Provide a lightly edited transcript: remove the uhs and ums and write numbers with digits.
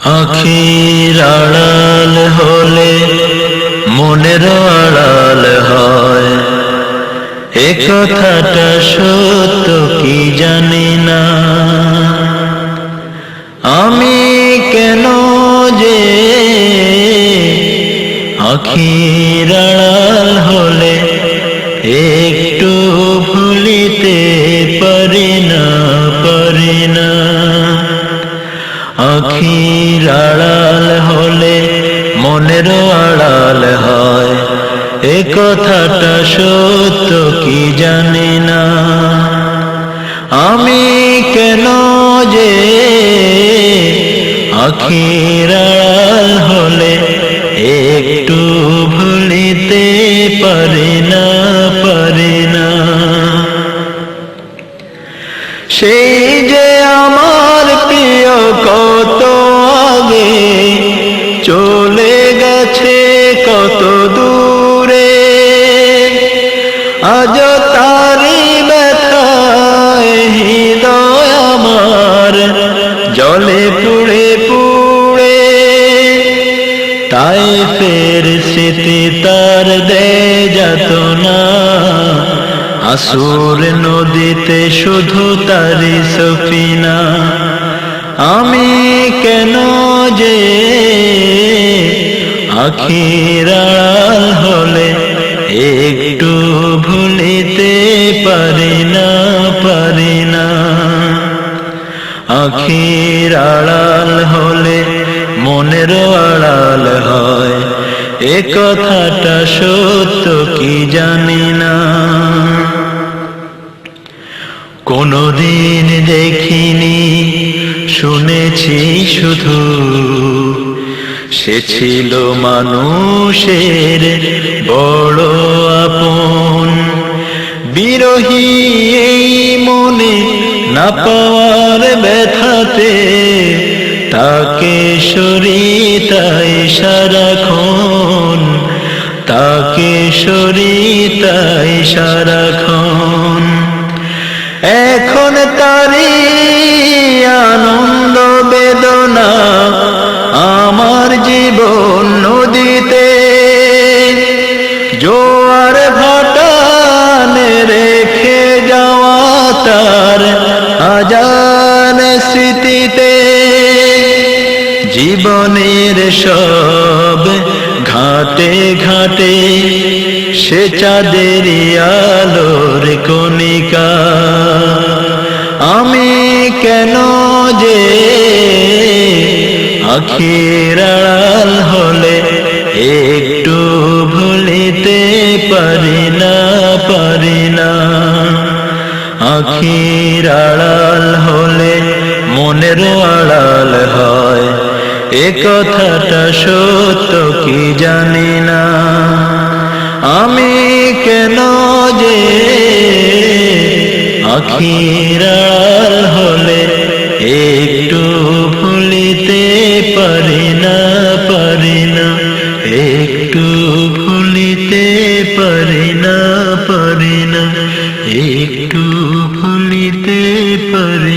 আখির আড়াল হলে মনের আড়াল হয়, এ কথাটা সত্য কি জানি না। আমি কেন যে আখির আড়াল হলে একটু ভুলিতে পারি না। আখির আড়াল হলে মনের আড়াল হয়, এ কথাটা সত্য কি জানি না। আমি কেন যে আখির আড়াল হলে একটু ভুলিতে পারি না। সেই যে আমার প্রিয় কত আগে চলে গেছে কত দূরে, আজ তারি ব্যথায় হৃদয় আমার জলে পুড়ে পুড়ে। তাই ফের স্মৃতি তার দেয় যাতনা, আসুর নদীতে শুধু তারি সফিনা। আমি কেন যে আখির আড়াল হলে একটু ভুলিতে পারি না। আখির আড়াল হলে মনের আড়াল হয়, এ কথাটা সত্য কি জানি না। কোনদিন দেখিনি শুনেছি শুধু, সে ছিল মানুষের বড় আপন। বিরহী এই মনে না পাওয়ার ব্যথাতে তাকে সরিতাই সারাক্ষণ, সারাক্ষণ। এখন তারি আনন্দ বেদনা আমার জীবন নদীতে, জোয়ার ভাটানে রেখে যাওয়া তার আজান স্মৃতিতে। জীবনের সব ঘাটে ঘাটে সে চাঁদের আলোর কণিকা। আমি কেন যে আখির আড়াল হলে একটু ভুলিতে পারি না। আখির আড়াল হলে মনের আড়াল হয়, এ কথাটা সত্য কি জানি না। আমি কেন যে আখির আড়াল হলে একটু ভুলিতে পারি না। একটু ভুলিতে পারি না। একটু ভুলিতে পারি